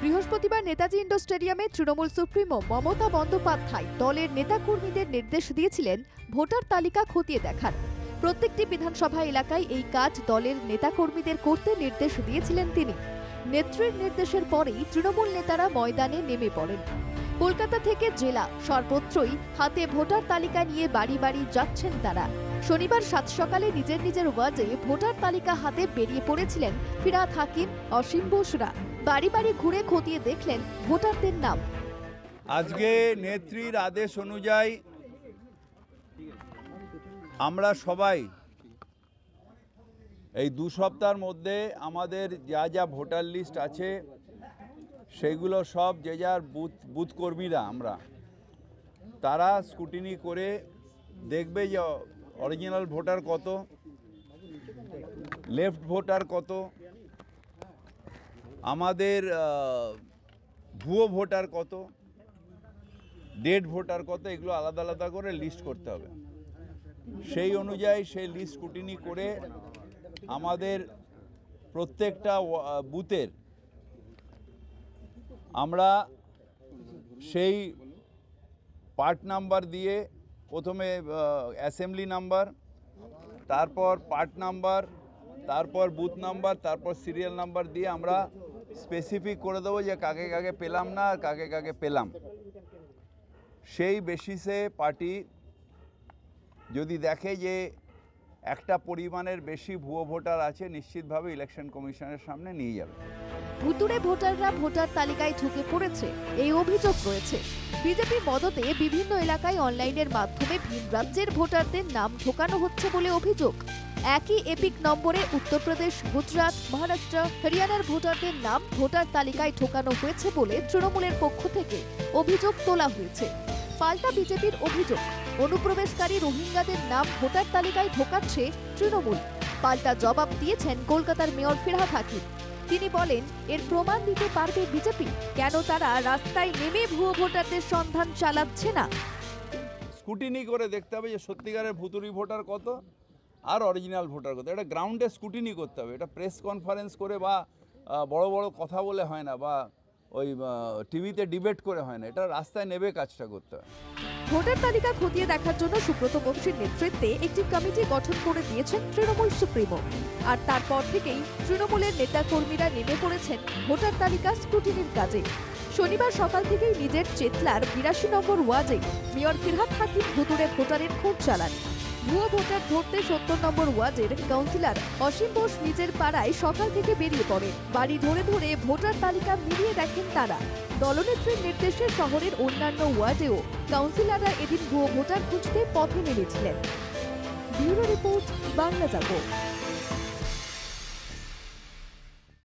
বৃহস্পতিবার নেতাজি ইন্ডোর স্টেডিয়ামে তৃণমূল সুপ্রিমো মমতা বন্দ্যোপাধ্যায় দলের নেতাকর্মীদের নির্দেশ দিয়েছিলেন ভোটার তালিকা খতিয়ে দেখার। প্রত্যেকটি বিধানসভা এলাকায় এই কাজ দলের নেতাকর্মীদের করতে নির্দেশ দিয়েছিলেন তিনি। নেত্রীর নির্দেশের পরেই তৃণমূল নেতারা ময়দানে নেমে পড়েন। কলকাতা থেকে জেলা সর্বত্রই হাতে ভোটার তালিকা নিয়ে বাড়ি বাড়ি যাচ্ছেন তারা। শনিবার সাত সকালে নিজের নিজের ওয়ার্ডে ভোটার তালিকা হাতে বেরিয়ে পড়েছিলেন ফিরহাদ হাকিম, অসীম বোসরা। বাড়ি বাড়ি ঘুরে খতিয়ে দেখলেন ভোটারদের নাম। আজকে নেত্রীর আদেশ অনুযায়ী আমরা সবাই এই 2 সপ্তাহের মধ্যে আমাদের যা যা ভোটার লিস্ট আছে সেগুলো সব যে যার বুথ কর্মীরা তারা স্ক্রুটিনি করে দেখবে যে অরিজিনাল ভোটার কত, লেফট ভোটার কত, আমাদের ভুয়ো ভোটার কত, ডেড ভোটার কত, এগুলো আলাদা আলাদা করে লিস্ট করতে হবে। সেই অনুযায়ী সেই লিস্ট স্ক্রুটিনি করে আমাদের প্রত্যেকটা বুথের আমরা সেই পার্ট নাম্বার দিয়ে প্রথমে অ্যাসেম্বলি নাম্বার, তারপর পার্ট নাম্বার, তারপর বুথ নাম্বার, তারপর সিরিয়াল নাম্বার দিয়ে আমরা স্পেসিফিক করে দেবো যে কাকে কাকে পেলাম না আর কাকে কাকে পেলাম। সেই বেসিসে পার্টি যদি দেখে যে একটা পরিমাণের বেশি ভুয়ো ভোটার আছে, নিশ্চিতভাবে ইলেকশন কমিশনের সামনে নিয়ে যাবে। ভুতুড়ে ভোটাররা ভোটার তালিকায় ঢুকে পড়েছে, এই অভিযোগ রয়েছে। বিজেপির মদতে বিভিন্ন এলাকায় অনলাইনের মাধ্যমে ভিন রাজ্যের ভোটারদের নাম ঢোকানো হচ্ছে বলে অভিযোগ। একই এপিক নম্বরে উত্তরপ্রদেশ, গুজরাট, মহারাষ্ট্র, হরিয়ানার ভোটারদের নাম ভোটার তালিকায় ঢোকানো হয়েছে বলে তৃণমূলের পক্ষ থেকে অভিযোগ তোলা হয়েছে। পাল্টা বিজেপির অভিযোগ, অনুপ্রবেশকারী রোহিঙ্গাদের নাম ভোটার তালিকায় ঢোকাচ্ছে তৃণমূল। পাল্টা জবাব দিয়েছেন কলকাতার মেয়র ফিরহাদ হাকিম। তিনি বলেন, এর প্রমাণ দিতে পারবে বিজেপি, কেন তারা রাস্তায় নেমে ভুয়ো ভোটারদের সন্ধান চালাচ্ছে না। স্ক্রুটিনি করে দেখতে হবে যে সত্যিকারের ভুতুড়ি ভোটার কত আর অরিজিনাল ভোটার কত। এটা গ্রাউন্ডে স্ক্রুটিনি করতে হবে। এটা প্রেস কনফারেন্স করে বা বড় বড় কথা বলে হয় না, বা ওই টিভিতে ডিবেট করে হয় না। এটা রাস্তায় নেমে কাজটা করতে হয়। ভোটার তালিকা খতিয়ে দেখার জন্য সুব্রত বক্সির নেতৃত্বে একটি কমিটি গঠন করে দিয়েছেন তৃণমূল সুপ্রিমো। আর তারপর থেকেই তৃণমূলের নেতাকর্মীরা নেমে পড়েছেন ভোটার তালিকা স্ক্রুটিনির কাজে। শনিবার সকাল থেকেই নিজের চেতলার 82 নম্বর ওয়ার্ডে মেয়র ফিরহাদ হাকিম ভুতুড়ে ভোটারের খোঁজ চালান। ভুয়ো ভোটার ধরতে 70 নম্বর ওয়ার্ডের কাউন্সিলর অসীম বোস নিজের পাড়ায় সকাল থেকে বেরিয়ে পড়ে। বাড়ি ধরে ধরে ভোটার তালিকা মিলিয়ে দেখেন তারা। দলনেত্রীর নির্দেশে শহরের অন্যান্য ওয়ার্ডেও কাউন্সিলররা এদিন ভুয়ো ভোটার খুঁজতে পথে নেমেছিলেন। ব্যুরো রিপোর্ট, বাংলা জাগো।